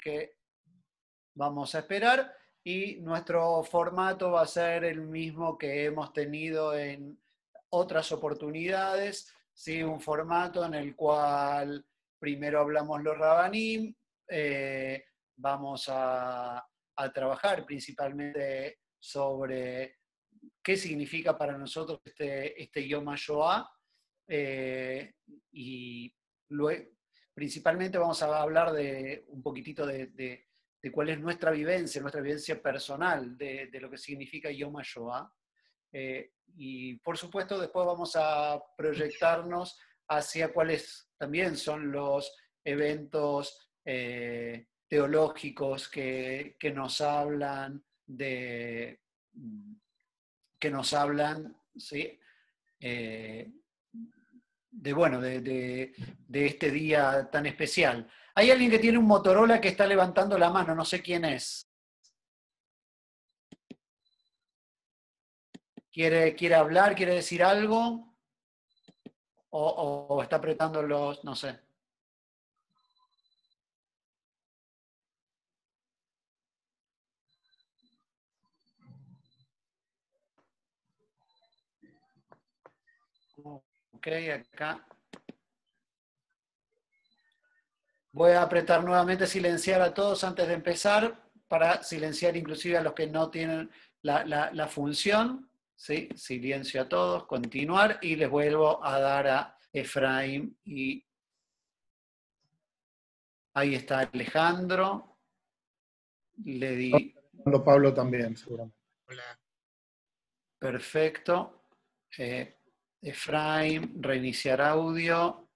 que vamos a esperar y nuestro formato va a ser el mismo que hemos tenido en otras oportunidades, ¿sí? Un formato en el cual primero hablamos los Rabanim, vamos a trabajar principalmente sobre qué significa para nosotros este Yom HaShoah, y luego, principalmente vamos a hablar de un poquitito de cuál es nuestra vivencia personal de lo que significa Yom HaShoah. Y por supuesto después vamos a proyectarnos hacia cuáles también son los eventos teológicos que nos hablan ¿sí? Eh, de este día tan especial. Hay alguien que tiene un Motorola que está levantando la mano, no sé quién es. ¿Quiere hablar? ¿Quiere decir algo? ¿O está apretando los, no sé? Ok, acá. Voy a apretar nuevamente silenciar a todos antes de empezar, para silenciar inclusive a los que no tienen la función. ¿Sí? Silencio a todos, continuar, y les vuelvo a dar a Efraín. Y ahí está Alejandro. Le di. Pablo también, seguramente. Hola. Perfecto. Efraín, reiniciar audio.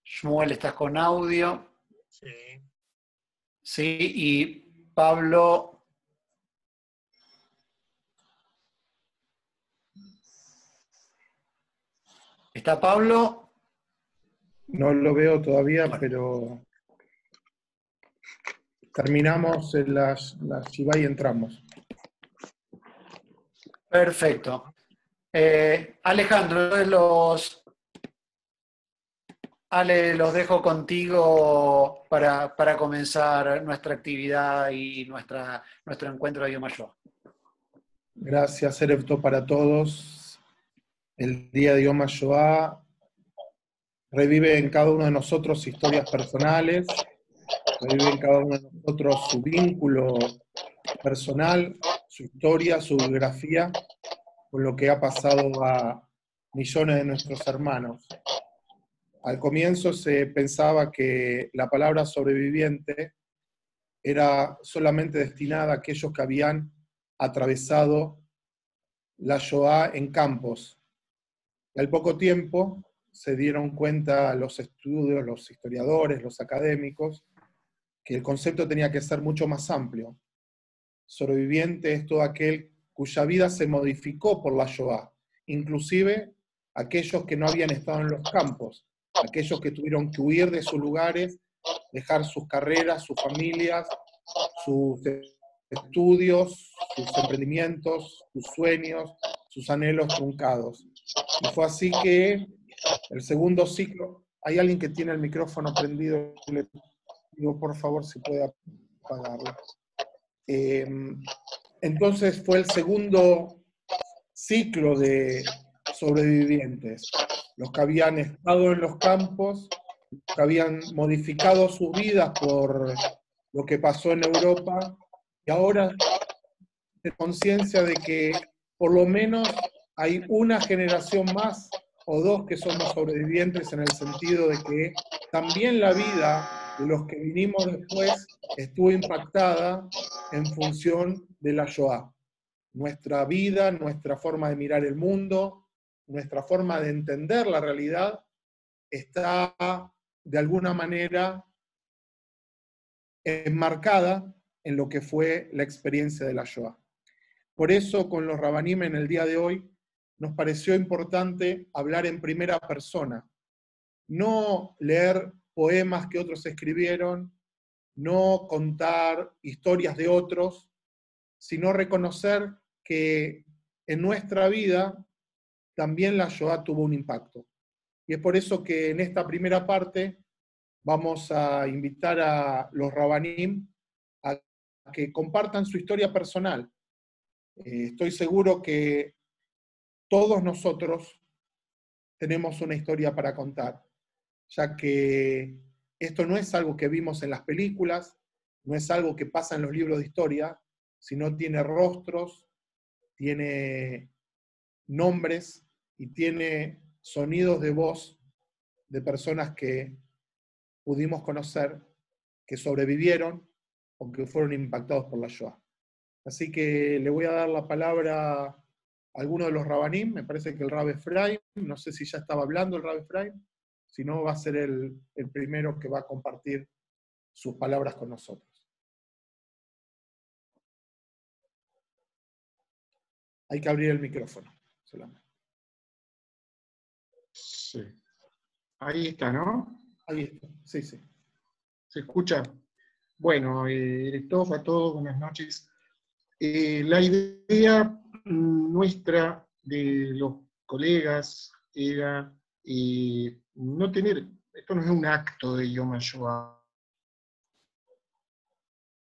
Shmuel, ¿estás con audio? Sí. Sí, y Pablo. ¿Está Pablo? No lo veo todavía, Bueno. pero terminamos las Shiva y entramos. Perfecto. Alejandro, los dejo contigo para comenzar nuestra actividad y nuestro encuentro de Yom HaShoah. Gracias, Erev Tov para todos. El día de Yom HaShoah revive en cada uno de nosotros historias personales, revive en cada uno de nosotros su vínculo personal, su historia, su biografía, con lo que ha pasado a millones de nuestros hermanos. Al comienzo se pensaba que la palabra sobreviviente era solamente destinada a aquellos que habían atravesado la Shoah en campos. Y al poco tiempo se dieron cuenta los estudios, los historiadores, los académicos, que el concepto tenía que ser mucho más amplio. Sobreviviente es todo aquel cuya vida se modificó por la Shoah, inclusive aquellos que no habían estado en los campos, aquellos que tuvieron que huir de sus lugares, dejar sus carreras, sus familias, sus estudios, sus emprendimientos, sus sueños, sus anhelos truncados. Y fue así que el segundo ciclo, hay alguien que tiene el micrófono prendido, le digo por favor si puede apagarlo. Entonces fue el segundo ciclo de sobrevivientes, los que habían estado en los campos, que habían modificado sus vidas por lo que pasó en Europa, y ahora de conciencia de que por lo menos hay una generación más o dos que somos sobrevivientes, en el sentido de que también la vida de los que vinimos después estuvo impactada en función de la Shoah. Nuestra vida, nuestra forma de mirar el mundo, nuestra forma de entender la realidad está de alguna manera enmarcada en lo que fue la experiencia de la Shoah. Por eso, con los Rabanim en el día de hoy, nos pareció importante hablar en primera persona. No leer poemas que otros escribieron, no contar historias de otros, sino reconocer que en nuestra vida también la Shoah tuvo un impacto. Y es por eso que en esta primera parte vamos a invitar a los Rabanim a que compartan su historia personal. Estoy seguro que todos nosotros tenemos una historia para contar, ya que esto no es algo que vimos en las películas, no es algo que pasa en los libros de historia, sino tiene rostros, tiene nombres y tiene sonidos de voz de personas que pudimos conocer, que sobrevivieron o que fueron impactados por la Shoah. Así que le voy a dar la palabra a alguno de los Rabanim, me parece que el Rab Efraim, no sé si ya estaba hablando el Rab Efraim, si no va a ser el primero que va a compartir sus palabras con nosotros. Hay que abrir el micrófono solamente. Sí. Ahí está, ¿no? Ahí está, sí, sí. ¿Se escucha? Bueno, Tov, a todos, buenas noches. La idea nuestra de los colegas era no tener, esto no es un acto de Yom HaShoah,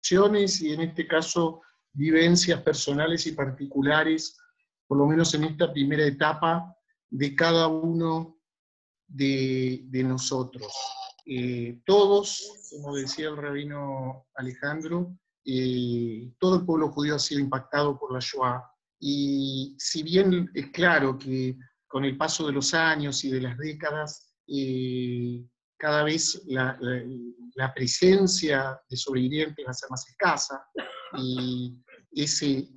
y en este caso vivencias personales y particulares, por lo menos en esta primera etapa, de cada uno de nosotros. Todos, como decía el rabino Alejandro, todo el pueblo judío ha sido impactado por la Shoah, y si bien es claro que con el paso de los años y de las décadas, cada vez la presencia de sobrevivientes va a ser más escasa, y ese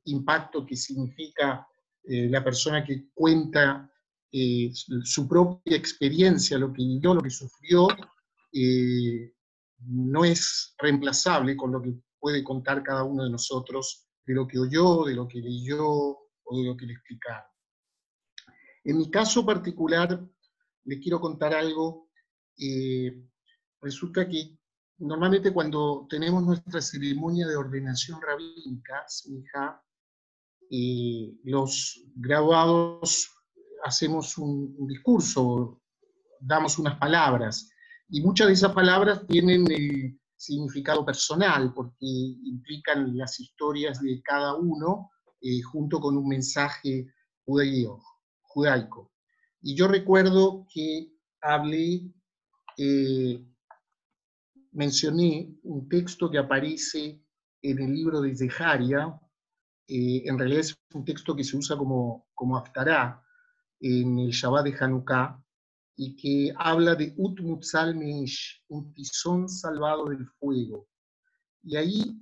impacto que significa la persona que cuenta su propia experiencia, lo que vivió, lo que sufrió, no es reemplazable con lo que puede contar cada uno de nosotros, de lo que oyó, de lo que leyó o de lo que le explicaron. En mi caso particular, les quiero contar algo. Resulta que normalmente cuando tenemos nuestra ceremonia de ordenación rabínica, Smijá, los graduados hacemos un discurso, damos unas palabras, y muchas de esas palabras tienen significado personal, porque implican las historias de cada uno, junto con un mensaje judaico. Y yo recuerdo que mencioné un texto que aparece en el libro de Zeharia. En realidad es un texto que se usa como haftará en el Shabbat de Hanukkah, y que habla de Ut Mutzal Meish, un tizón salvado del fuego. Y ahí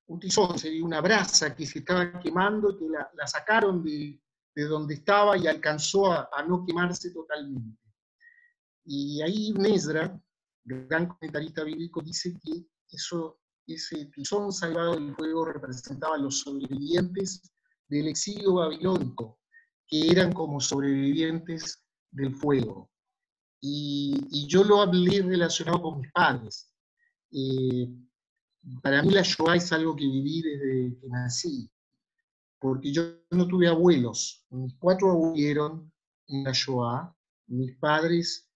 un tizón sería una brasa que se estaba quemando, que la sacaron de donde estaba y alcanzó a no quemarse totalmente. Y ahí Ezra, gran comentarista bíblico, dice que ese tizón salvado del fuego representaba a los sobrevivientes del exilio babilónico, que eran como sobrevivientes del fuego. Y yo lo hablé relacionado con mis padres. Para mí la Shoah es algo que viví desde que nací, porque yo no tuve abuelos. Mis 4 abuelos murieron en la Shoah, mis padres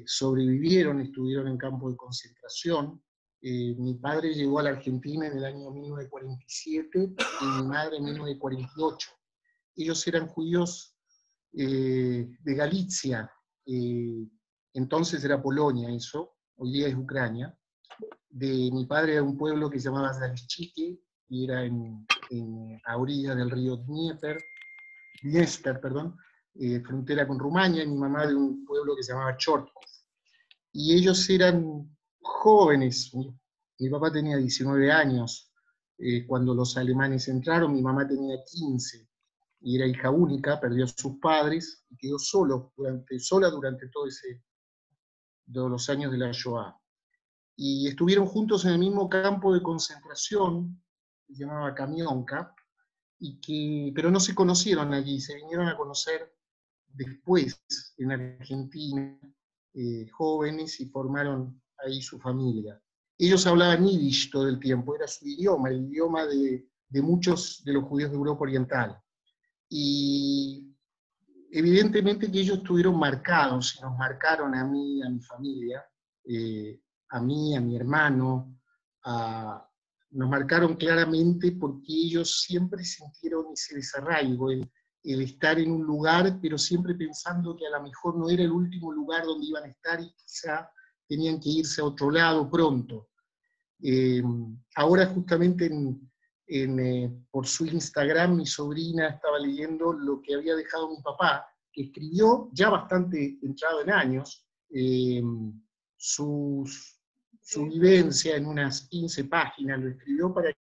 sobrevivieron, estuvieron en campos de concentración. Mi padre llegó a la Argentina en el año 1947 y mi madre en 1948. Ellos eran judíos de Galicia, entonces era Polonia eso, hoy día es Ucrania. Mi padre era un pueblo que se llamaba Zalichiki, y era a orillas del río Dniester, frontera con Rumania, y mi mamá de un pueblo que se llamaba Chortkov. Y ellos eran jóvenes. Mi papá tenía 19 años cuando los alemanes entraron, mi mamá tenía 15, y era hija única, perdió a sus padres, y quedó sola durante todos los años de la Shoah. Y estuvieron juntos en el mismo campo de concentración, que se llamaba Kamionka, pero no se conocieron allí, se vinieron a conocer después en Argentina, jóvenes, y formaron ahí su familia. Ellos hablaban yiddish todo el tiempo, era su idioma, el idioma de muchos de los judíos de Europa Oriental. Y evidentemente que ellos estuvieron marcados, y nos marcaron a mí, a mi familia, a mí, a mi hermano, nos marcaron claramente porque ellos siempre sintieron ese desarraigo, el estar en un lugar, pero siempre pensando que a lo mejor no era el último lugar donde iban a estar y quizá tenían que irse a otro lado pronto. Ahora justamente por su Instagram mi sobrina estaba leyendo lo que había dejado mi papá, que escribió ya bastante entrado en años, su vivencia en unas 15 páginas, lo escribió para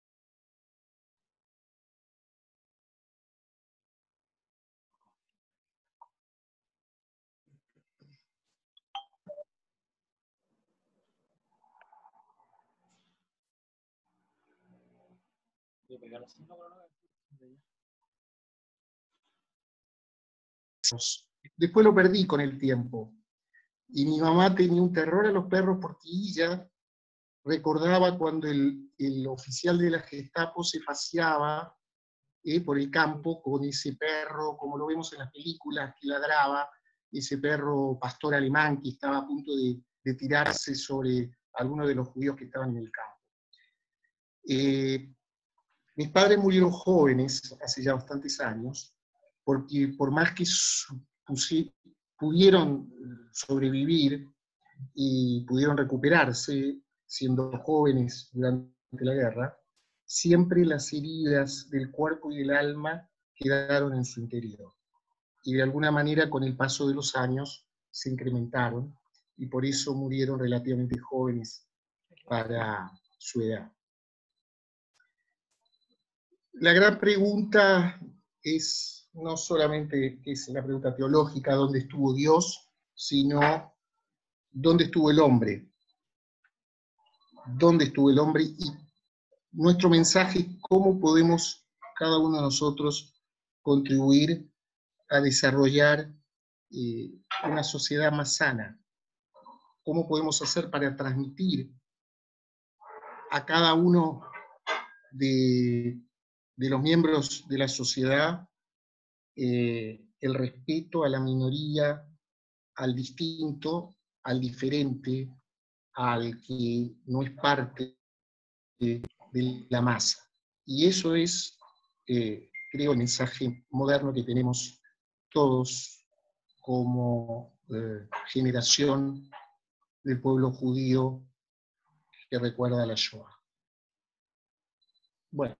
después lo perdí con el tiempo. Y mi mamá tenía un terror a los perros porque ella recordaba cuando el oficial de la Gestapo se paseaba por el campo con ese perro, como lo vemos en las películas, que ladraba, ese perro pastor alemán que estaba a punto de tirarse sobre algunos de los judíos que estaban en el campo. Mis padres murieron jóvenes, hace ya bastantes años, porque por más que pudieron sobrevivir y pudieron recuperarse siendo jóvenes durante la guerra, siempre las heridas del cuerpo y del alma quedaron en su interior. Y de alguna manera con el paso de los años se incrementaron y por eso murieron relativamente jóvenes para su edad. La gran pregunta es no solamente que es la pregunta teológica, ¿dónde estuvo Dios?, sino ¿dónde estuvo el hombre? ¿Dónde estuvo el hombre? Y nuestro mensaje es cómo podemos cada uno de nosotros contribuir a desarrollar una sociedad más sana. ¿Cómo podemos hacer para transmitir a cada uno de los miembros de la sociedad el respeto a la minoría, al distinto, al diferente, al que no es parte de la masa? Y eso es, creo, el mensaje moderno que tenemos todos como generación del pueblo judío que recuerda la Shoah. Bueno.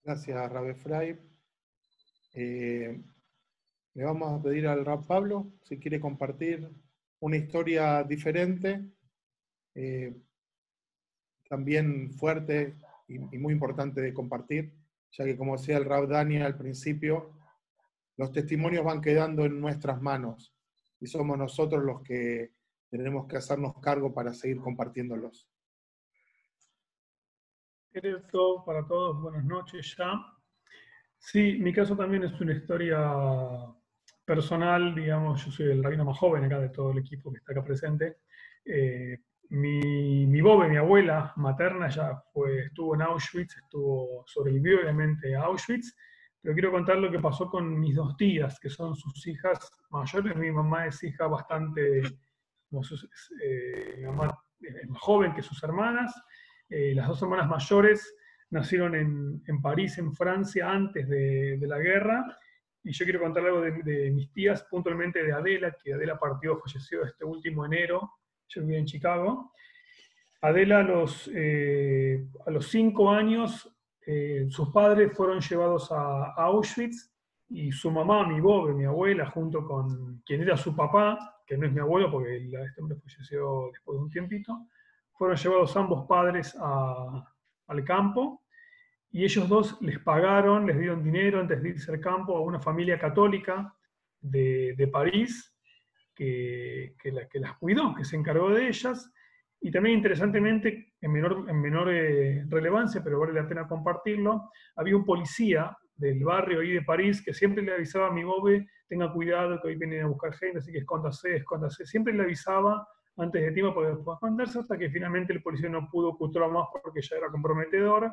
Gracias, Rab Efraim. Le vamos a pedir al Rab Pablo si quiere compartir una historia diferente, también fuerte y muy importante de compartir, ya que como decía el Rab Dani al principio, los testimonios van quedando en nuestras manos y somos nosotros los que tenemos que hacernos cargo para seguir compartiéndolos. Esto para todos, buenas noches ya. Sí, mi caso también es una historia personal, digamos, yo soy el rabino más joven acá de todo el equipo que está acá presente. Mi bobe, mi abuela materna, ya estuvo en Auschwitz, sobrevivió obviamente a Auschwitz, pero quiero contar lo que pasó con mis dos tías, que son sus hijas mayores. Mi mamá es hija bastante, mi mamá es más joven que sus hermanas. Las dos hermanas mayores nacieron en París, en Francia, antes de la guerra. Y yo quiero contar algo de mis tías, puntualmente de Adela, que Adela falleció este último enero. Yo vivía en Chicago. Adela a los 5 años, sus padres fueron llevados a Auschwitz y su mamá, mi bobe, mi abuela, junto con quien era su papá, que no es mi abuelo porque este hombre falleció después de un tiempito, fueron llevados ambos padres al campo y ellos dos les pagaron, les dieron dinero antes de irse al campo a una familia católica de París que las cuidó, que se encargó de ellas. Y también interesantemente, en menor relevancia, pero vale la pena compartirlo, había un policía del barrio ahí de París que siempre le avisaba a mi bobe, tenga cuidado que hoy vienen a buscar gente, así que escóndase, escóndase. Siempre le avisaba antes de tiempo para después esconderse, hasta que finalmente el policía no pudo ocultarlo más porque ya era comprometedor.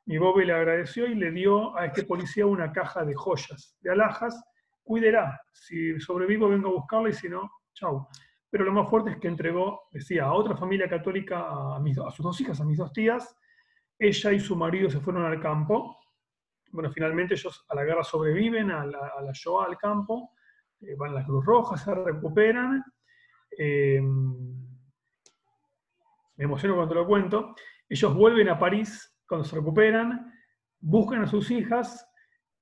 Mi bobe le agradeció y le dio a este policía una caja de joyas, de alhajas, cuídela, si sobrevivo vengo a buscarla y si no, chau. Pero lo más fuerte es que entregó, decía, a otra familia católica, a sus dos hijas, a mis dos tías. Ella y su marido se fueron al campo. Bueno, finalmente ellos a la guerra sobreviven, a la Shoah, al campo, van a la Cruz Roja, se recuperan. Me emociono cuando lo cuento. Ellos vuelven a París cuando se recuperan, buscan a sus hijas.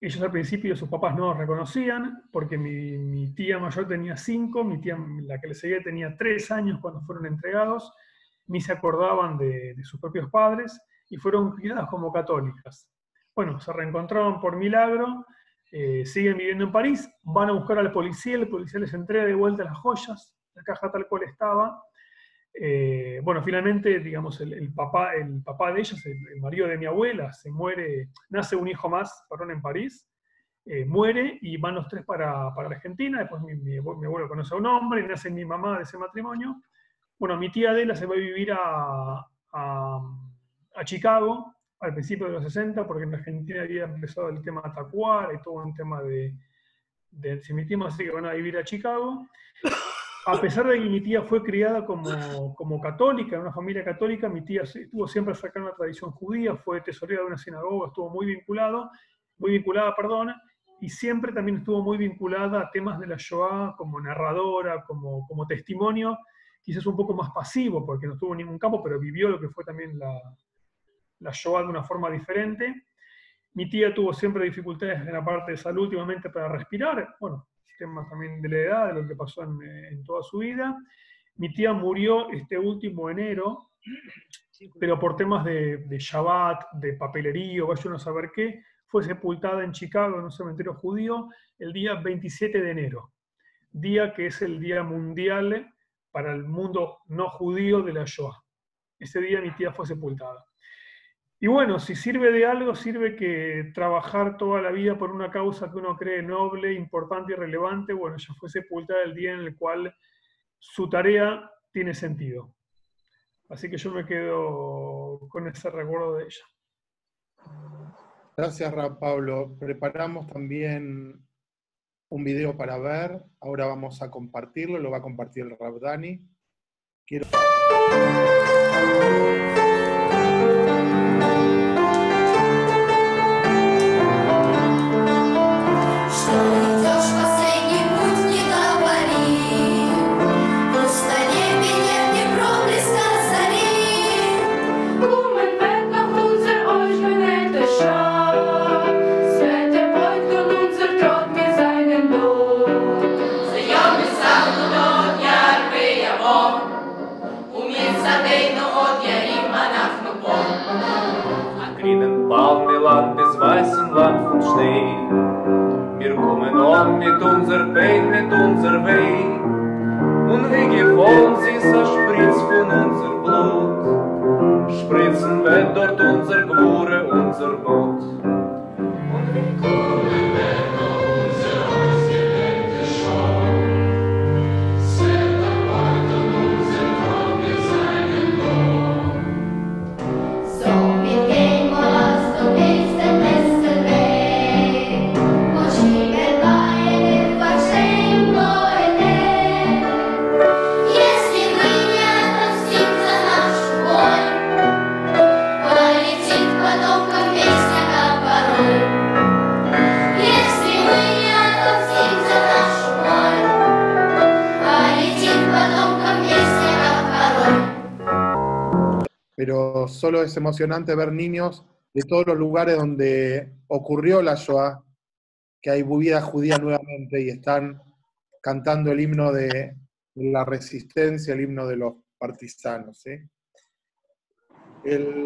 Ellos al principio sus papás no los reconocían, porque mi tía mayor tenía 5, mi tía, la que le seguía, tenía 3 años cuando fueron entregados, ni se acordaban de sus propios padres, y fueron criadas como católicas. Bueno, se reencontraban por milagro, siguen viviendo en París, van a buscar al policía, el policía les entrega de vuelta las joyas, la caja tal cual estaba. Bueno, finalmente, digamos, el papá de ellas, el marido de mi abuela, se muere, nace un hijo más, varón, en París, muere y van los 3 para Argentina. Después mi abuelo conoce a un hombre y nace mi mamá de ese matrimonio. Bueno, mi tía Adela se va a vivir a Chicago al principio de los 60, porque en Argentina había empezado el tema Tacuara y todo un tema de antisemitismo, así que van a vivir a Chicago. A pesar de que mi tía fue criada como católica, en una familia católica, mi tía estuvo siempre cercana a la tradición judía, fue tesorera de una sinagoga, estuvo muy vinculada, y siempre también estuvo muy vinculada a temas de la Shoah como narradora, como testimonio, quizás un poco más pasivo, porque no estuvo en ningún campo, pero vivió lo que fue también la Shoah de una forma diferente. Mi tía tuvo siempre dificultades en la parte de salud últimamente para respirar, bueno, temas también de la edad, de lo que pasó en toda su vida. Mi tía murió este último enero, pero por temas de Shabbat, de papelería, vaya uno a saber qué, fue sepultada en Chicago, en un cementerio judío, el día 27 de enero, día que es el día mundial para el mundo no judío de la Shoah. Ese día mi tía fue sepultada. Y bueno, si sirve de algo, sirve que trabajar toda la vida por una causa que uno cree noble, importante y relevante, bueno, ya fue sepultada el día en el cual su tarea tiene sentido. Así que yo me quedo con ese recuerdo de ella. Gracias, Rab Pablo. Preparamos también un video para ver. Ahora vamos a compartirlo, lo va a compartir el Rab Dani. Quiero... Land des weißen Land von Schnee. Wir kommen an mit unser Bein, mit unser Weh. Und wie gefallen sie, so spritzt von unser Blut. Spritzen wird dort unser Gwure, unser Mut. Und wie kommen wir noch unser ausgedehnte Schau. Sind erwartet unser Traum, wir seinen Lohn. So, wir gehen mal do miejsce beste weg, możliwe bajny patrzeń wojny. Jeśli my nie odpuścimy za nasz bój, полетит потомкам песня как порой. Если мы не отомстим за наш бой, полетит потомкам песня как порой. Pero solo es emocionante ver niños de todos los lugares donde ocurrió la Shoah, que hay vida judía nuevamente y están cantando el himno de la resistencia, el himno de los partisanos. ¿Sí?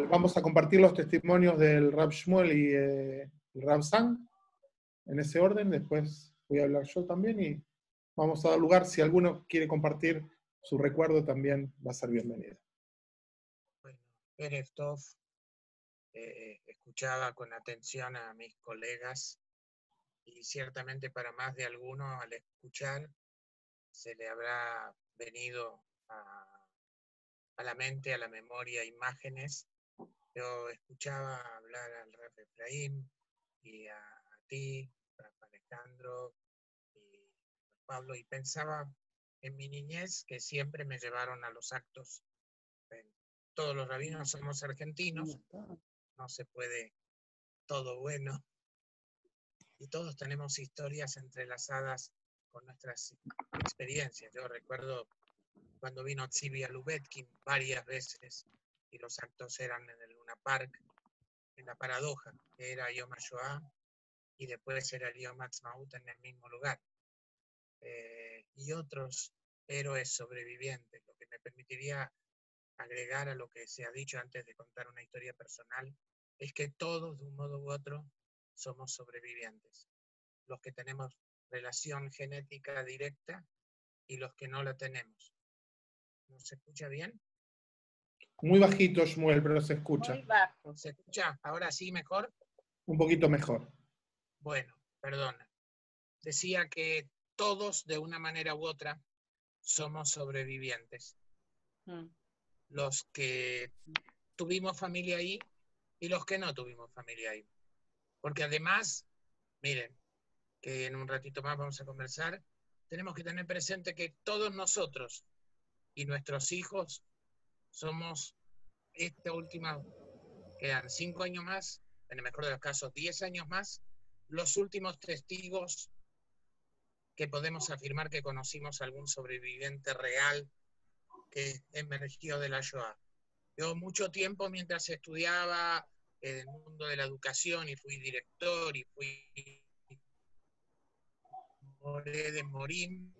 Vamos a compartir los testimonios del Rab Shmuel y el Rab Zang, en ese orden. Después voy a hablar yo también y vamos a dar lugar. Si alguno quiere compartir su recuerdo, también va a ser bienvenido. Bueno, Erev Tov, escuchaba con atención a mis colegas y ciertamente para más de alguno al escuchar se le habrá venido a la mente, a la memoria, imágenes. Yo escuchaba hablar al Rab Efraín y a ti, Rab Alejandro, Pablo, y pensaba en mi niñez, que siempre me llevaron a los actos. Todos los rabinos somos argentinos, no se puede todo bueno, y todos tenemos historias entrelazadas con nuestras experiencias. Yo recuerdo cuando vino Tzivia Lubetkin varias veces, y los actos eran en el Luna Park, en la paradoja, que era Yom HaShoah, y después era el Yom Ha'atzmaut en el mismo lugar. Y otros héroes sobrevivientes. Lo que me permitiría agregar a lo que se ha dicho antes de contar una historia personal es que todos, de un modo u otro, somos sobrevivientes. Los que tenemos relación genética directa y los que no la tenemos. ¿No se escucha bien? Muy bajito, Shmuel, pero se escucha. Muy bajo. ¿Se escucha? ¿Ahora sí mejor? Un poquito mejor. Bueno, perdona. Decía que todos, de una manera u otra, somos sobrevivientes. Los que tuvimos familia ahí y los que no tuvimos familia ahí. Porque además, miren, que en un ratito más vamos a conversar, tenemos que tener presente que todos nosotros y nuestros hijos somos esta última, quedan 5 años más, en el mejor de los casos 10 años más, los últimos testigos que podemos afirmar que conocimos a algún sobreviviente real que emergió de la Shoah. Yo mucho tiempo mientras estudiaba en el mundo de la educación y fui director y fui moré de Morim,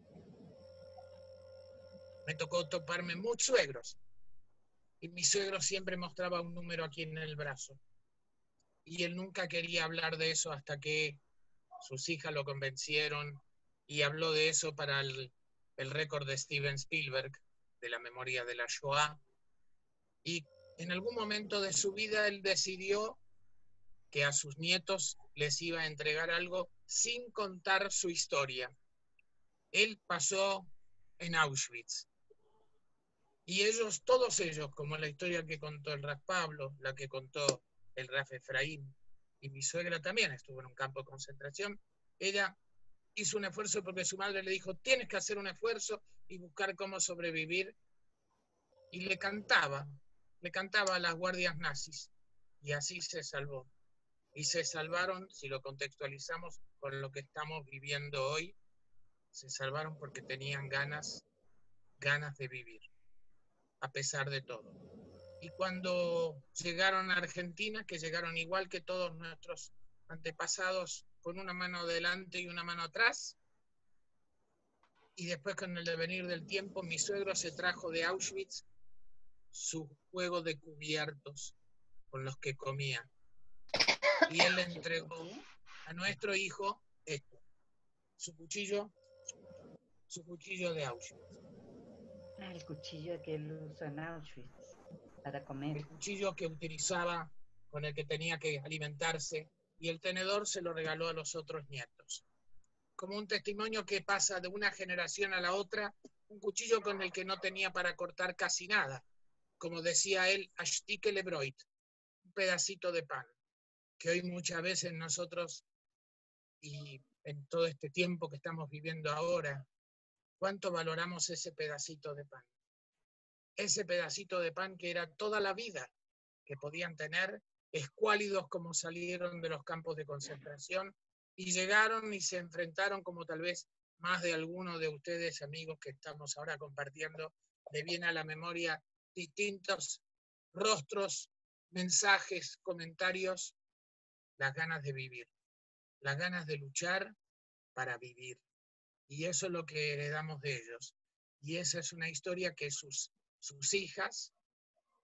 me tocó toparme muchos suegros. Y mi suegro siempre mostraba un número aquí en el brazo. Y él nunca quería hablar de eso hasta que sus hijas lo convencieron y habló de eso para el récord de Steven Spielberg, de la memoria de la Shoah. Y en algún momento de su vida él decidió que a sus nietos les iba a entregar algo sin contar su historia. Él pasó en Auschwitz. Y ellos, todos ellos, como la historia que contó el Raf Pablo, la que contó el Raf Efraín, y mi suegra también estuvo en un campo de concentración, ella hizo un esfuerzo porque su madre le dijo, tienes que hacer un esfuerzo y buscar cómo sobrevivir. Y le cantaba a las guardias nazis. Y así se salvó. Y se salvaron, si lo contextualizamos con lo que estamos viviendo hoy, se salvaron porque tenían ganas de vivir, a pesar de todo. Y cuando llegaron a Argentina, que llegaron igual que todos nuestros antepasados, con una mano adelante y una mano atrás, y después con el devenir del tiempo, mi suegro se trajo de Auschwitz su juego de cubiertos con los que comía. Y él le entregó a nuestro hijo esto, su cuchillo de Auschwitz. El cuchillo que él usó en Auschwitz para comer. El cuchillo que utilizaba, con el que tenía que alimentarse, y el tenedor se lo regaló a los otros nietos. Como un testimonio que pasa de una generación a la otra, un cuchillo con el que no tenía para cortar casi nada. Como decía él, Ashtike Lebroit, un pedacito de pan, que hoy muchas veces nosotros, y en todo este tiempo que estamos viviendo ahora, ¿cuánto valoramos ese pedacito de pan? Ese pedacito de pan que era toda la vida que podían tener, escuálidos como salieron de los campos de concentración, y llegaron y se enfrentaron, como tal vez más de alguno de ustedes, amigos, que estamos ahora compartiendo, le viene a la memoria distintos rostros, mensajes, comentarios, las ganas de vivir, las ganas de luchar para vivir. Y eso es lo que heredamos de ellos. Y esa es una historia que sus hijas,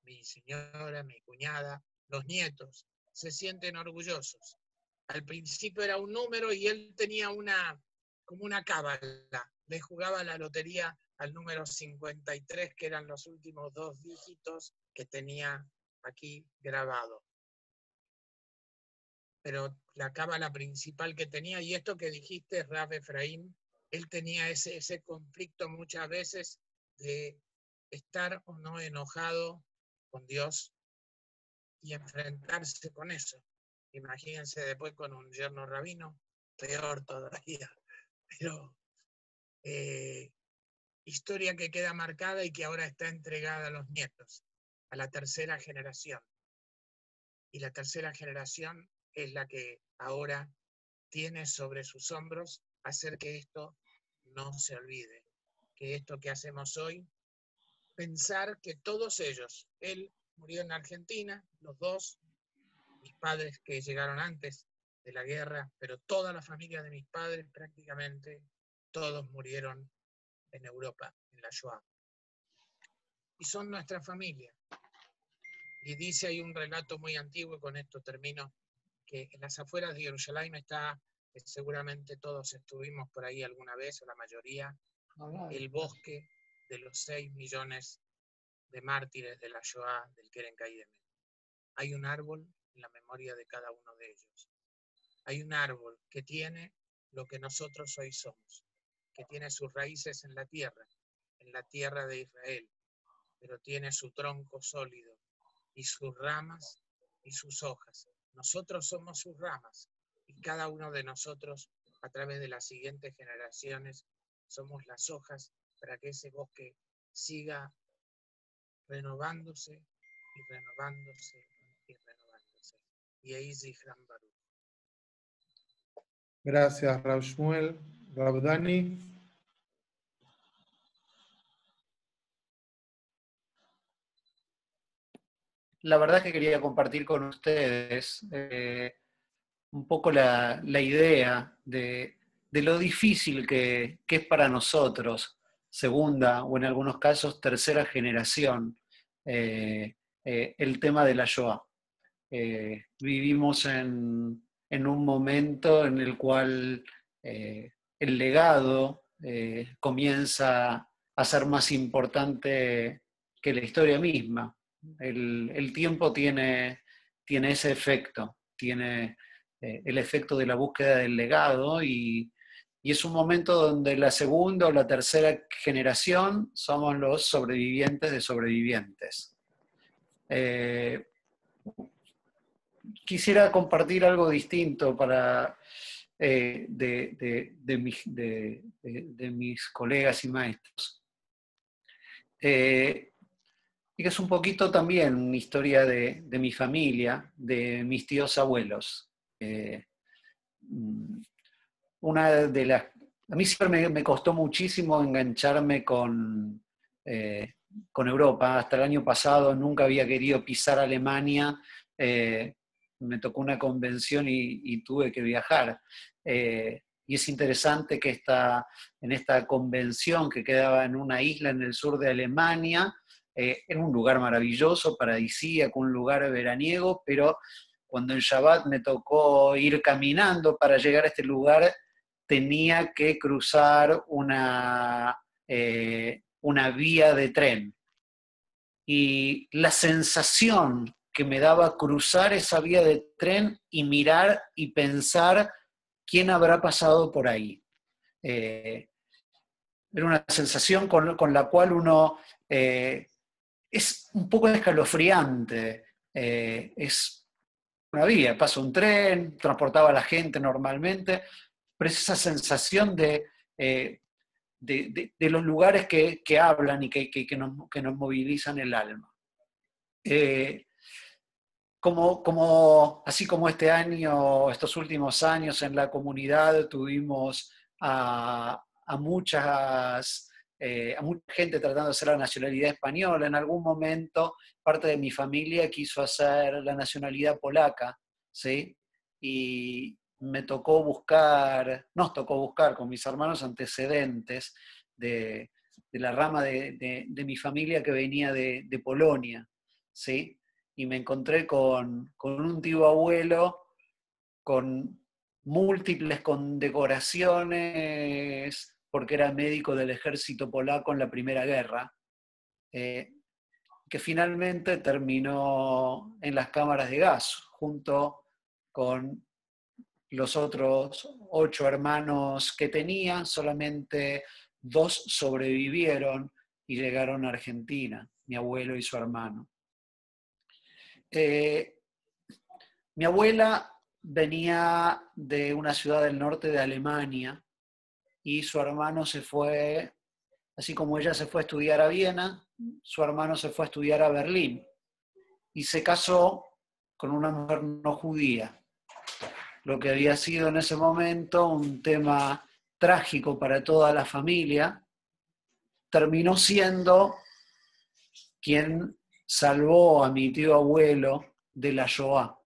mi señora, mi cuñada, los nietos, se sienten orgullosos. Al principio era un número y él tenía como una cábala. Le jugaba la lotería al número 53, que eran los últimos 2 dígitos que tenía aquí grabado. Pero la cábala principal que tenía, y esto que dijiste, Raf Efraín, él tenía ese conflicto muchas veces de estar o no enojado con Dios y enfrentarse con eso. Imagínense después con un yerno rabino, peor todavía. Pero historia que queda marcada y que ahora está entregada a los nietos, a la tercera generación. Y la tercera generación es la que ahora tiene sobre sus hombros hacer que esto no se olvide, que esto que hacemos hoy, pensar que todos ellos, él murió en Argentina, los dos, mis padres que llegaron antes de la guerra, pero toda la familia de mis padres prácticamente, todos murieron en Europa, en la Shoah. Y son nuestra familia. Y dice, hay un relato muy antiguo, y con esto termino, que en las afueras de Jerusalén está, seguramente todos estuvimos por ahí alguna vez, o la mayoría, el bosque de los 6 millones de mártires de la Shoah, del Keren Kaidem. Hay un árbol en la memoria de cada uno de ellos. Hay un árbol que tiene lo que nosotros hoy somos, que tiene sus raíces en la tierra de Israel, pero tiene su tronco sólido y sus ramas y sus hojas. Nosotros somos sus ramas y cada uno de nosotros, a través de las siguientes generaciones, somos las hojas para que ese bosque siga renovándose y renovándose y renovándose. Y ahí Zihran Baruch. Gracias, Rav Shmuel. Rav Dani. La verdad es que quería compartir con ustedes un poco la idea de lo difícil que es para nosotros, segunda o en algunos casos tercera generación, el tema de la Shoah. Vivimos en un momento en el cual el legado comienza a ser más importante que la historia misma. El tiempo tiene ese efecto, tiene el efecto de la búsqueda del legado y es un momento donde la segunda o la tercera generación somos los sobrevivientes de sobrevivientes. Quisiera compartir algo distinto para, de mis colegas y maestros. Y que es un poquito también una historia de mi familia, de mis tíos abuelos. Una de las... A mí siempre me costó muchísimo engancharme con Europa. Hasta el año pasado nunca había querido pisar Alemania. Me tocó una convención y tuve que viajar. Y es interesante que en esta convención que quedaba en una isla en el sur de Alemania, era un lugar maravilloso, paradisíaco, un lugar veraniego, pero cuando en Shabbat me tocó ir caminando para llegar a este lugar, tenía que cruzar una vía de tren. Y la sensación que me daba cruzar esa vía de tren y mirar y pensar quién habrá pasado por ahí. Era una sensación con la cual uno es un poco escalofriante. Es una vía, pasa un tren, transportaba a la gente normalmente, pero es esa sensación de los lugares que hablan y que nos movilizan el alma. Así como este año, estos últimos años en la comunidad tuvimos a mucha gente tratando de hacer la nacionalidad española, en algún momento parte de mi familia quiso hacer la nacionalidad polaca, ¿sí? Y nos tocó buscar con mis hermanos antecedentes de la rama de mi familia que venía de Polonia, ¿sí? Y me encontré con un tío abuelo con múltiples condecoraciones porque era médico del ejército polaco en la Primera Guerra, que finalmente terminó en las cámaras de gas, junto con los otros 8 hermanos que tenía. Solamente 2 sobrevivieron y llegaron a Argentina, mi abuelo y su hermano. Mi abuela venía de una ciudad del norte de Alemania, y su hermano se fue, así como ella se fue a estudiar a Viena, su hermano se fue a estudiar a Berlín y se casó con una mujer no judía. Lo que había sido en ese momento un tema trágico para toda la familia, terminó siendo quien salvó a mi tío abuelo de la Shoah,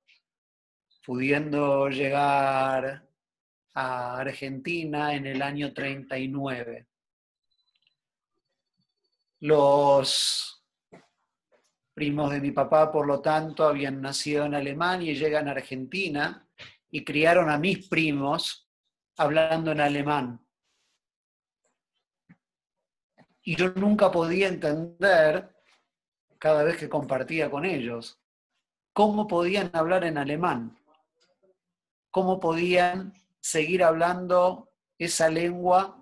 pudiendo llegar a Argentina en el año 39. Los primos de mi papá, por lo tanto, habían nacido en Alemania y llegan a Argentina y criaron a mis primos hablando en alemán. Y yo nunca podía entender, cada vez que compartía con ellos, cómo podían hablar en alemán, cómo podían seguir hablando esa lengua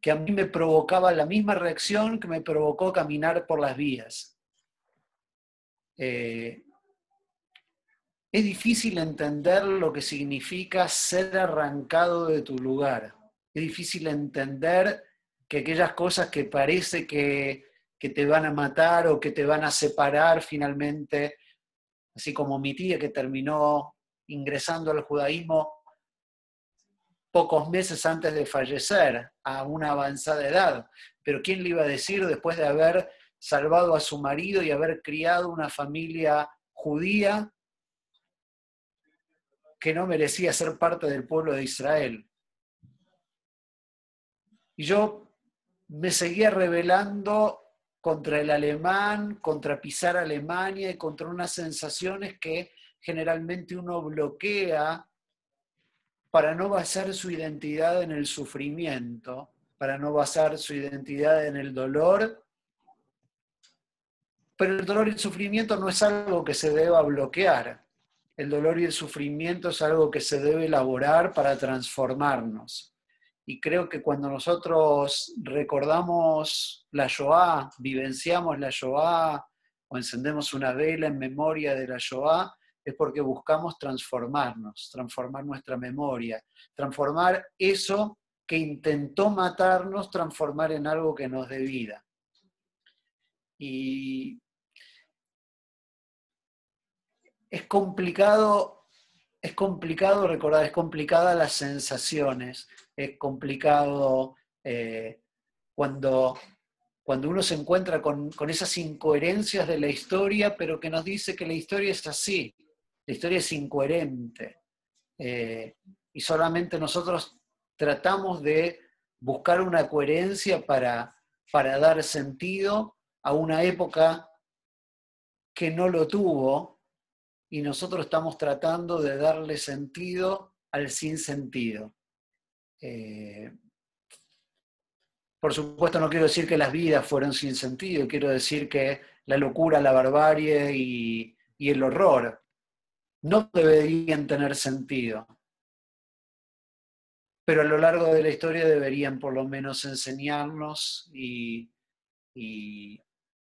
que a mí me provocaba la misma reacción que me provocó caminar por las vías. Es difícil entender lo que significa ser arrancado de tu lugar. Es difícil entender que aquellas cosas que parece que te van a matar o que te van a separar finalmente, así como mi tía que terminó ingresando al judaísmo pocos meses antes de fallecer, a una avanzada edad. Pero ¿quién le iba a decir después de haber salvado a su marido y haber criado una familia judía que no merecía ser parte del pueblo de Israel? Y yo me seguía rebelando contra el alemán, contra pisar Alemania y contra unas sensaciones que generalmente uno bloquea para no basar su identidad en el sufrimiento, para no basar su identidad en el dolor. Pero el dolor y el sufrimiento no es algo que se deba bloquear. El dolor y el sufrimiento es algo que se debe elaborar para transformarnos. Y creo que cuando nosotros recordamos la Shoah, vivenciamos la Shoah o encendemos una vela en memoria de la Shoah, es porque buscamos transformarnos, transformar nuestra memoria, transformar eso que intentó matarnos, transformar en algo que nos dé vida. Y es complicado recordar, es complicada las sensaciones, es complicado cuando uno se encuentra con esas incoherencias de la historia, pero que nos dice que la historia es así, la historia es incoherente. Y solamente nosotros tratamos de buscar una coherencia para dar sentido a una época que no lo tuvo, y nosotros estamos tratando de darle sentido al sinsentido. Por supuesto no quiero decir que las vidas fueron sin sentido, quiero decir que la locura, la barbarie y el horror no deberían tener sentido. Pero a lo largo de la historia deberían por lo menos enseñarnos y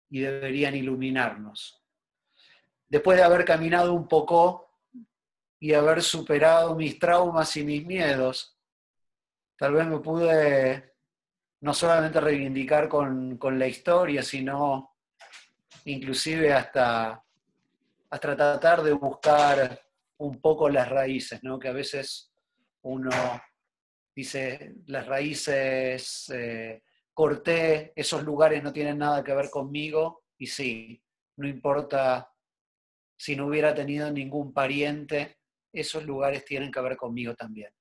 deberían iluminarnos. Después de haber caminado un poco y haber superado mis traumas y mis miedos, tal vez me pude no solamente reivindicar con la historia, sino inclusive hasta tratar de buscar un poco las raíces, ¿no? Que a veces uno dice, las raíces, corté, esos lugares no tienen nada que ver conmigo, y sí, no importa si no hubiera tenido ningún pariente, esos lugares tienen que ver conmigo también.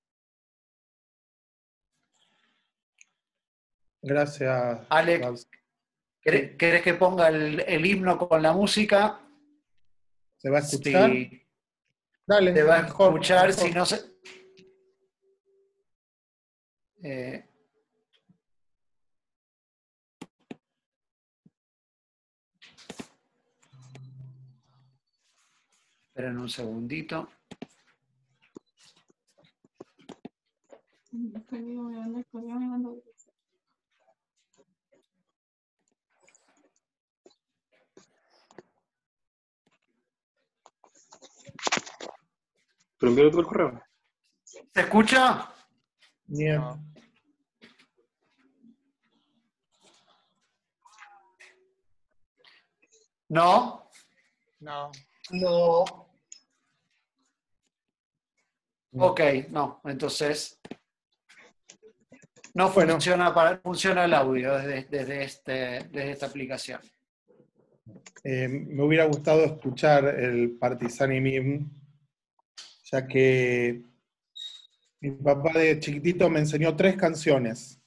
Gracias. Alex, ¿querés que ponga el himno con la música? ¿Se va a escuchar? Sí. Dale, Se va a mejor, escuchar, mejor. si no se... Esperen un segundito. ¿Pero enviaron tú el correo? ¿Se escucha? Bien. No. ¿No? No. No. Ok, no. Entonces, no Bueno. funciona el audio desde esta aplicación. Me hubiera gustado escuchar el Partizani Mim, ya que mi papá de chiquitito me enseñó 3 canciones.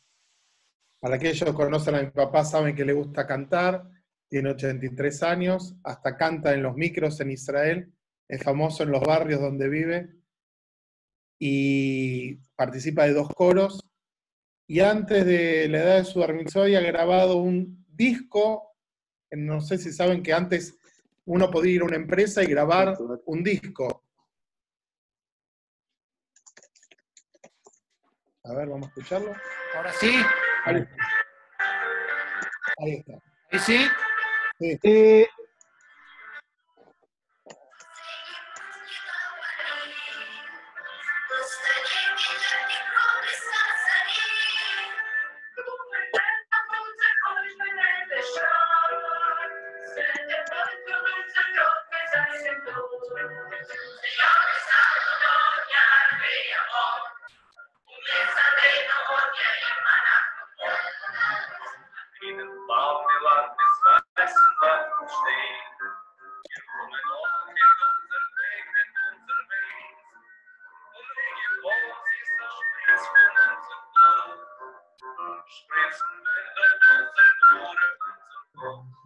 Para aquellos que conocen a mi papá saben que le gusta cantar, tiene 83 años, hasta canta en los micros en Israel, es famoso en los barrios donde vive, y participa de 2 coros, y antes de la edad de su bar mitzvah había grabado un disco. No sé si saben que antes uno podía ir a una empresa y grabar un disco. A ver, vamos a escucharlo. Ahora sí. Ahí está. ¿Y sí? Sí. In dem Baum der Land des weißen Wappens steht. Wir kommen auch mit unser Weg. Und wie groß ist das Spritz von unserem Blut. Spritzen wird unser Blut, unser Blut.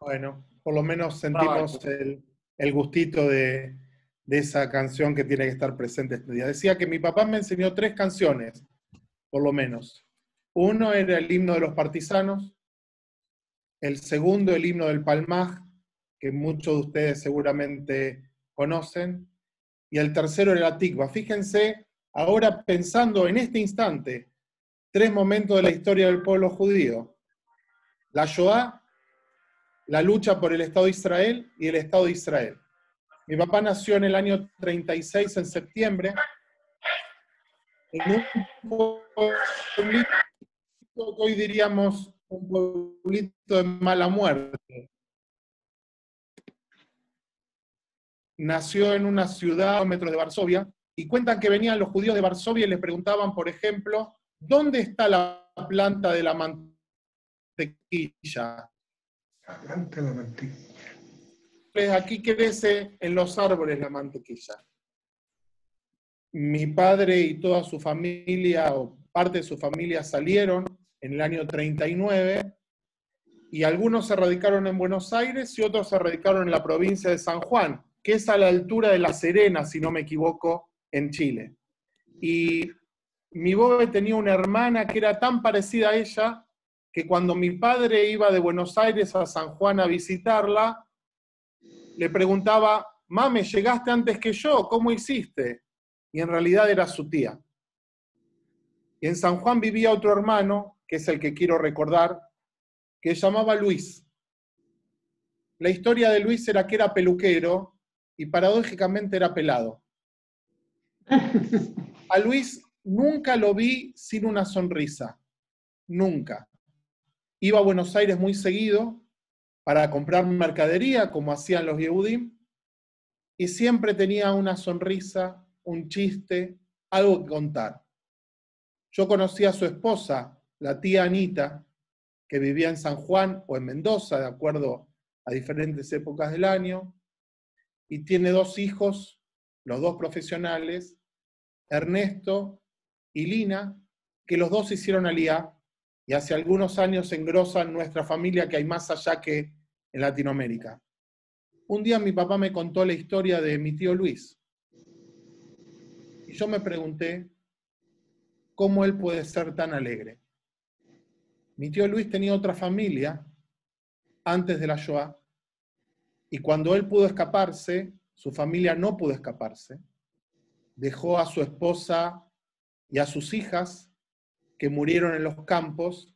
Bueno, por lo menos sentimos el gustito de esa canción que tiene que estar presente este día. Decía que mi papá me enseñó 3 canciones, por lo menos. Uno era el himno de los partisanos, el segundo el himno del Palmaj, que muchos de ustedes seguramente conocen, y el tercero era la Tikva. Fíjense, ahora pensando en este instante, 3 momentos de la historia del pueblo judío. La Shoah, la lucha por el Estado de Israel y el Estado de Israel. Mi papá nació en el año 36, en septiembre, en un pueblito que hoy diríamos un pueblito de mala muerte. Nació en una ciudad a metros de Varsovia, y cuentan que venían los judíos de Varsovia y les preguntaban, por ejemplo, ¿dónde está la planta de la mantequilla? La planta de la mantequilla. Aquí crece en los árboles la mantequilla. Mi padre y toda su familia, o parte de su familia, salieron en el año 39, y algunos se radicaron en Buenos Aires y otros se radicaron en la provincia de San Juan, que es a la altura de La Serena, si no me equivoco, en Chile. Y mi bobe tenía una hermana que era tan parecida a ella, que cuando mi padre iba de Buenos Aires a San Juan a visitarla, le preguntaba, mame, llegaste antes que yo, ¿cómo hiciste? Y en realidad era su tía. Y en San Juan vivía otro hermano, que es el que quiero recordar, que se llamaba Luis. La historia de Luis era que era peluquero y paradójicamente era pelado. A Luis nunca lo vi sin una sonrisa, nunca. Iba a Buenos Aires muy seguido para comprar mercadería, como hacían los Yehudim, y siempre tenía una sonrisa, un chiste, algo que contar. Yo conocí a su esposa, la tía Anita, que vivía en San Juan o en Mendoza, de acuerdo a diferentes épocas del año, y tiene 2 hijos, los 2 profesionales, Ernesto y Lina, que los 2 hicieron aliyá, y hace algunos años engrosan nuestra familia, que hay más allá que en Latinoamérica. un día mi papá me contó la historia de mi tío Luis. Y yo me pregunté, ¿cómo él puede ser tan alegre? Mi tío Luis tenía otra familia antes de la Shoah, y cuando él pudo escaparse, su familia no pudo escaparse. Dejó a su esposa y a sus hijas que murieron en los campos,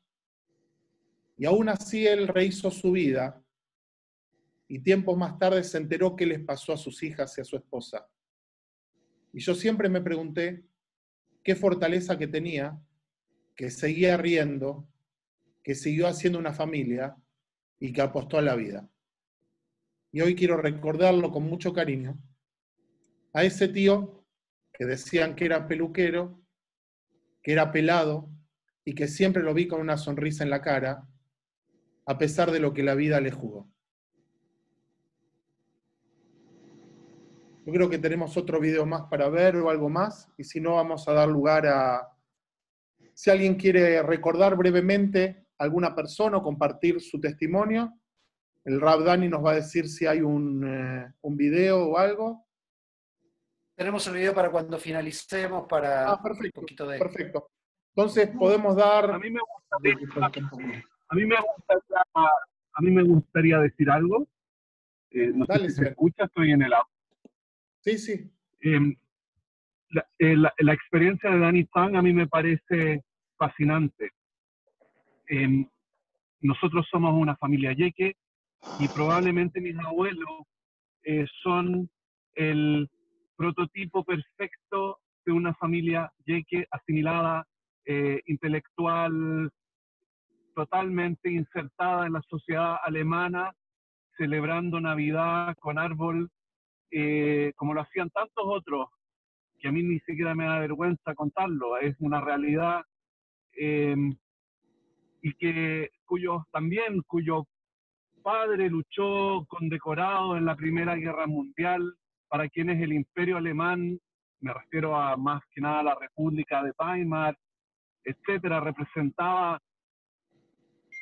y aún así él rehizo su vida, y tiempos más tarde se enteró qué les pasó a sus hijas y a su esposa. Y yo siempre me pregunté qué fortaleza que tenía, que seguía riendo, que siguió haciendo una familia y que apostó a la vida. Y hoy quiero recordarlo con mucho cariño a ese tío que decían que era peluquero, que era pelado y que siempre lo vi con una sonrisa en la cara, a pesar de lo que la vida le jugó. Yo creo que tenemos otro video más para ver o algo más, y si no vamos a dar lugar a... Si alguien quiere recordar brevemente a alguna persona o compartir su testimonio, el Rav Dani nos va a decir si hay un video o algo. Tenemos el video para cuando finalicemos, para Perfecto, un poquito de... perfecto. Entonces podemos dar... A mí me gustaría decir algo. No Dale, sé si se Sven. escucha, estoy en el auto. Sí, sí. La experiencia de Danny Tang a mí me parece fascinante. Nosotros somos una familia yeque y probablemente mis abuelos son el prototipo perfecto de una familia yeque asimilada, intelectual, totalmente insertada en la sociedad alemana, celebrando Navidad con árbol, como lo hacían tantos otros, que a mí ni siquiera me da vergüenza contarlo, es una realidad, y cuyo padre luchó condecorado en la Primera Guerra Mundial, para quienes el Imperio Alemán, me refiero a más que nada a la República de Weimar, etcétera, representaba,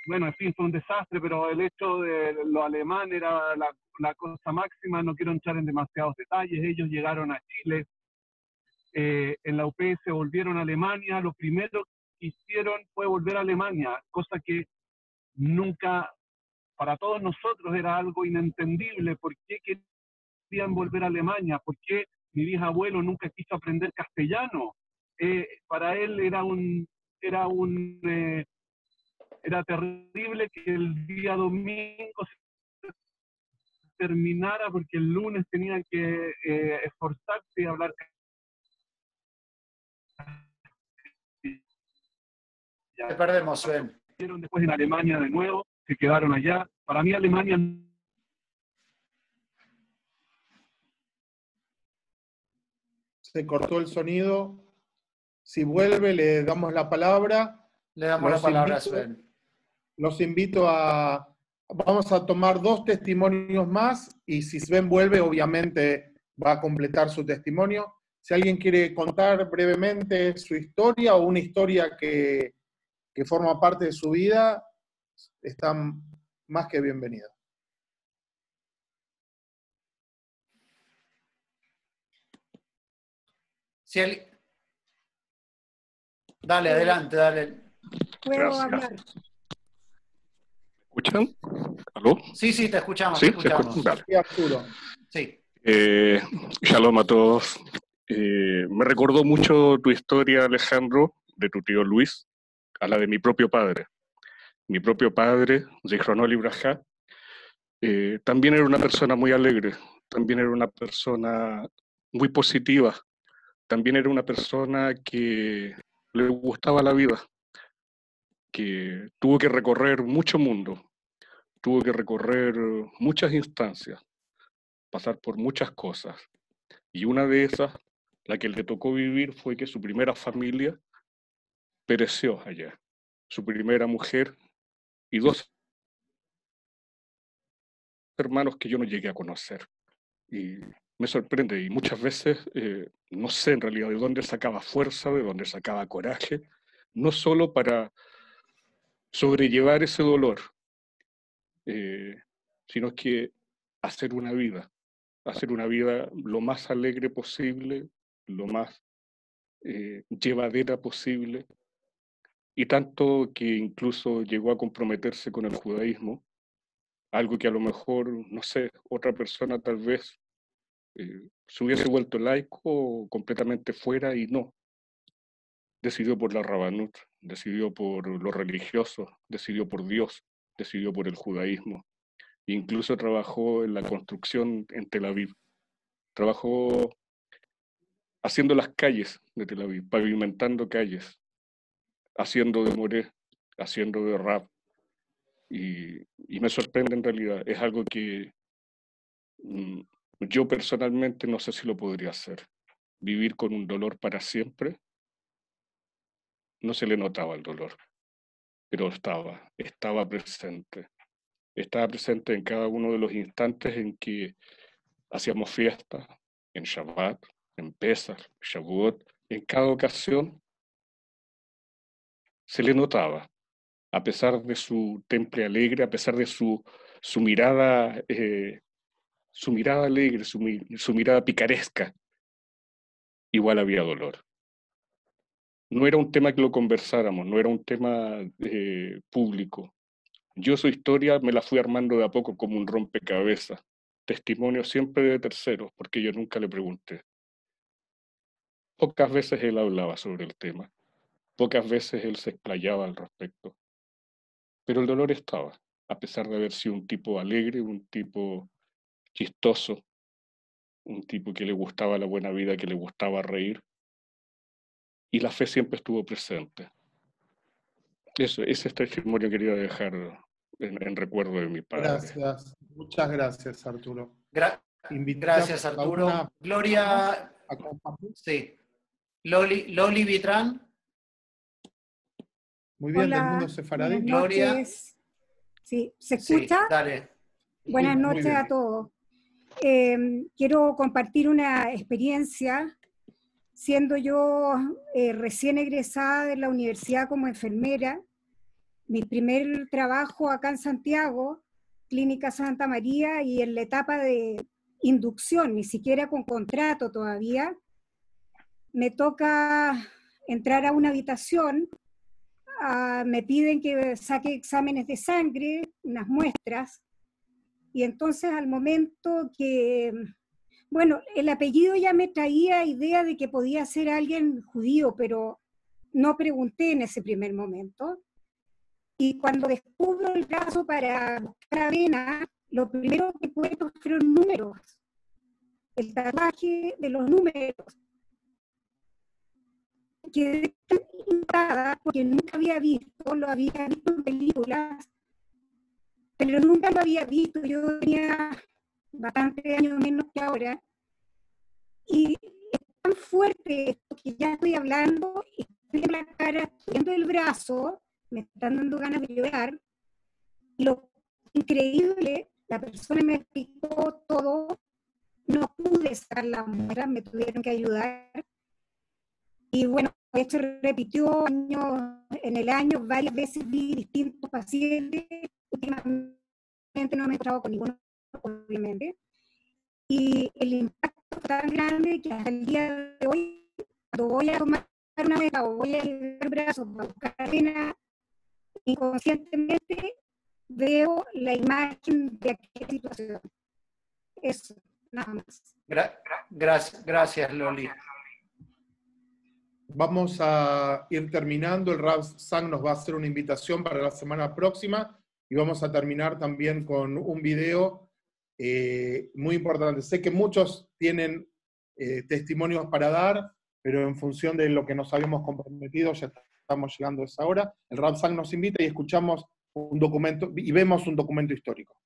bueno, en fin, fue un desastre, pero el hecho de lo alemán era la cosa máxima. No quiero entrar en demasiados detalles. Ellos llegaron a Chile, en la UPS volvieron a Alemania, lo primero que hicieron fue volver a Alemania, cosa que nunca, para todos nosotros era algo inentendible. ¿Por qué querían volver a Alemania? ¿Por qué mi bisabuelo nunca quiso aprender castellano? Para él era terrible que el día domingo se terminara porque el lunes tenía que esforzarse y hablar castellano. Te perdemos, Sven. Después en Alemania de nuevo, se quedaron allá. Para mí Alemania... Se cortó el sonido. Si vuelve, le damos la palabra. Le damos la palabra a Sven. Los invito a... Vamos a tomar 2 testimonios más, y si Sven vuelve, obviamente va a completar su testimonio. Si alguien quiere contar brevemente su historia o una historia que forma parte de su vida, están más que bienvenidos. Si Dale, adelante, dale. Puedo hablar. ¿Me escuchan? ¿Aló? Sí, te escuchamos, ¿Sí? te escuchamos. Vale. Sí, Arturo. Sí. Shalom a todos. Me recordó mucho tu historia, Alejandro, de tu tío Luis, a la de mi propio padre. Mi propio padre, Zichrono Libraja, también era una persona muy alegre, también era una persona muy positiva, también era una persona que le gustaba la vida, que tuvo que recorrer mucho mundo, tuvo que recorrer muchas instancias, pasar por muchas cosas. Y una de esas, la que le tocó vivir, fue que su primera familia pereció allá. Su primera mujer y 2 hermanos que yo no llegué a conocer. Y me sorprende, y muchas veces no sé en realidad de dónde sacaba fuerza, de dónde sacaba coraje, no solo para sobrellevar ese dolor, sino que hacer una vida lo más alegre posible, lo más llevadera posible, y tanto que incluso llegó a comprometerse con el judaísmo, algo que a lo mejor, no sé, otra persona tal vez se hubiese vuelto laico o completamente fuera, y no. Decidió por la Rabanut, decidió por lo religioso, decidió por Dios, decidió por el judaísmo. Incluso trabajó en la construcción en Tel Aviv. Trabajó haciendo las calles de Tel Aviv, pavimentando calles, haciendo de moré, haciendo de rap. Y me sorprende en realidad. Es algo que yo personalmente no sé si lo podría hacer. Vivir con un dolor para siempre. No se le notaba el dolor, pero estaba presente. Estaba presente en cada uno de los instantes en que hacíamos fiestas, en Shabbat, en Pesach, Shavuot. En cada ocasión se le notaba, a pesar de su temple alegre, a pesar de su mirada alegre, su mirada picaresca, igual había dolor. No era un tema que lo conversáramos, no era un tema público. Yo su historia me la fui armando de a poco como un rompecabezas, testimonio siempre de terceros, porque yo nunca le pregunté. Pocas veces él hablaba sobre el tema, pocas veces él se explayaba al respecto, pero el dolor estaba, a pesar de haber sido un tipo alegre, un tipo chistoso, un tipo que le gustaba la buena vida, que le gustaba reír, y la fe siempre estuvo presente. Ese testimonio quería dejar en recuerdo de mi padre. Gracias, muchas gracias, Arturo. Gracias, Arturo. Gloria, sí. Loli Vitrán. Muy bien, Hola, del mundo sefaradí. buenas Gloria. noches. Sí, ¿se escucha? Sí, dale. Buenas Sí, muy noches bien. a todos. Quiero compartir una experiencia, siendo yo recién egresada de la universidad como enfermera. Mi primer trabajo acá en Santiago, Clínica Santa María, y en la etapa de inducción, ni siquiera con contrato todavía, me toca entrar a una habitación. Me piden que saque exámenes de sangre, unas muestras, y entonces al momento que, bueno, el apellido ya me traía idea de que podía ser alguien judío, pero no pregunté en ese primer momento. Y cuando descubro el caso para buscar avena, lo primero que encuentro fueron números, el tatuaje de los números. Quedé tan impactada porque nunca había visto, lo había visto en películas, pero nunca lo había visto. Yo tenía bastante años menos que ahora, y es tan fuerte esto que ya estoy hablando, estoy en la cara, viendo el brazo, me están dando ganas de llorar, y lo increíble, la persona me explicó todo, no pude sacar la muestra, me tuvieron que ayudar. Y bueno, esto se repitió en el año, varias veces vi distintos pacientes, últimamente no me he encontrado con ninguno, obviamente. Y el impacto fue tan grande que hasta el día de hoy, cuando voy a tomar una meta o voy a llevar brazos para buscar arena, inconscientemente veo la imagen de aquella situación. Eso, nada más. Gracias, Loli. Vamos a ir terminando. El Rav Sang nos va a hacer una invitación para la semana próxima y vamos a terminar también con un video muy importante. Sé que muchos tienen testimonios para dar, pero en función de lo que nos habíamos comprometido, ya estamos llegando a esa hora. El Rav Sang nos invita y escuchamos un documento y vemos un documento histórico.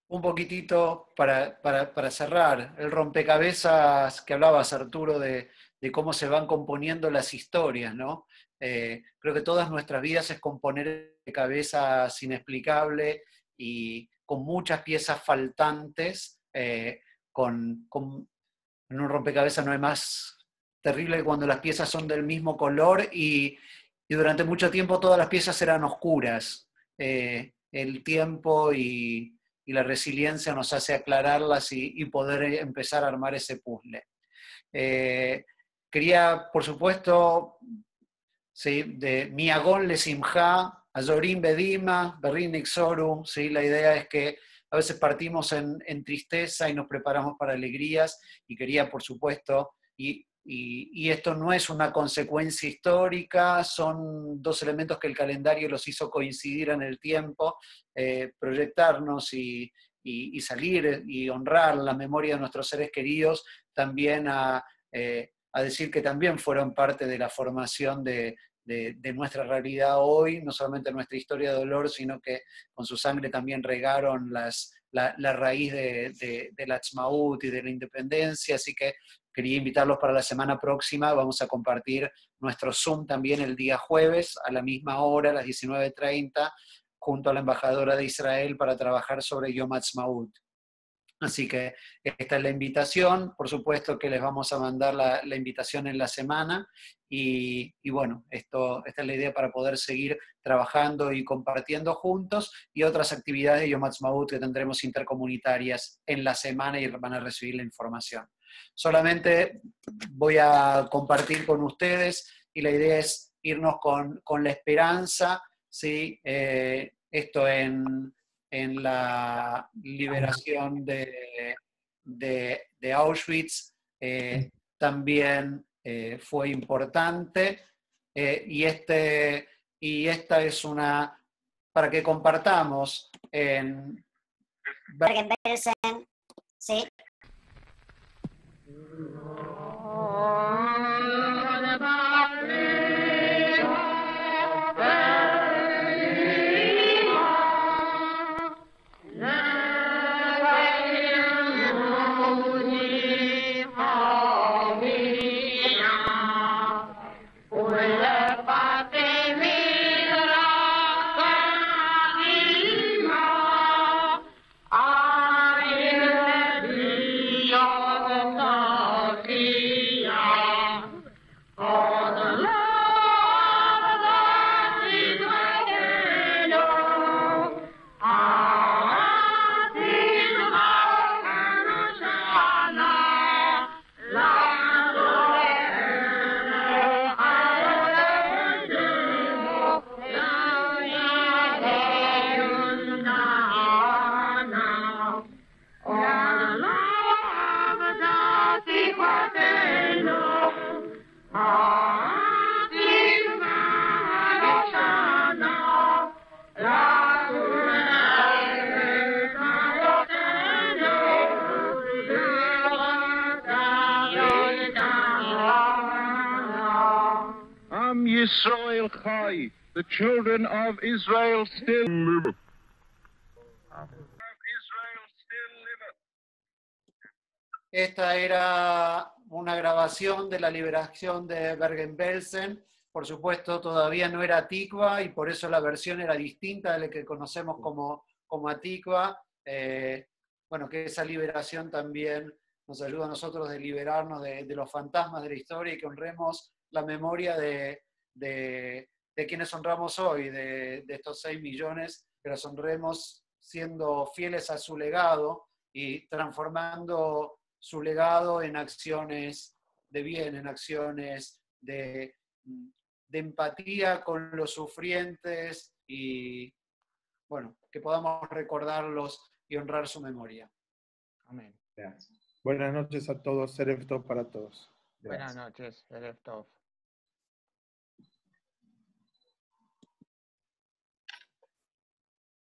Un poquitito para cerrar, el rompecabezas que hablabas, Arturo, de cómo se van componiendo las historias, ¿no? Creo que todas nuestras vidas es componer cabezas inexplicable y con muchas piezas faltantes, en un rompecabezas no hay más terrible que cuando las piezas son del mismo color y durante mucho tiempo todas las piezas eran oscuras. El tiempo y la resiliencia nos hace aclararlas y poder empezar a armar ese puzzle. Quería, por supuesto, ¿sí?, de Miagón le Simha, Azorim Bedima, Berrin Ixoru, ¿sí? La idea es que a veces partimos en tristeza y nos preparamos para alegrías, y quería, por supuesto, y esto no es una consecuencia histórica, son dos elementos que el calendario los hizo coincidir en el tiempo, proyectarnos y salir y honrar la memoria de nuestros seres queridos, también a decir que también fueron parte de la formación de nuestra realidad hoy, no solamente nuestra historia de dolor, sino que con su sangre también regaron la raíz de la Atzmaut y de la independencia, así que quería invitarlos para la semana próxima. Vamos a compartir nuestro Zoom también el día jueves, a la misma hora, a las 19:30, junto a la embajadora de Israel para trabajar sobre Yom Ha'atzmaut. Así que esta es la invitación, por supuesto que les vamos a mandar la invitación en la semana, y bueno, esta es la idea para poder seguir trabajando y compartiendo juntos, y otras actividades de Yom Ha'atzmaut que tendremos intercomunitarias en la semana y van a recibir la información. Solamente voy a compartir con ustedes, y la idea es irnos con la esperanza, ¿sí? Esto en la liberación de Auschwitz también fue importante, y esta es una, para que compartamos en Bergen-Belsen, sí. Am Yisrael Chai, the children of Israel still live. Esta era una grabación de la liberación de Bergen-Belsen. Por supuesto, todavía no era Tikva, y por eso la versión era distinta de la que conocemos como Atikva. Bueno, que esa liberación también nos ayuda a nosotros de liberarnos de los fantasmas de la historia, y que honremos la memoria de quienes honramos hoy, de estos 6 millones, que los honremos siendo fieles a su legado y transformando su legado en acciones de bien, en acciones de empatía con los sufrientes, y bueno, que podamos recordarlos y honrar su memoria. Amén. Buenas noches a todos, Erev Tov para todos. Buenas noches, Erev Tov.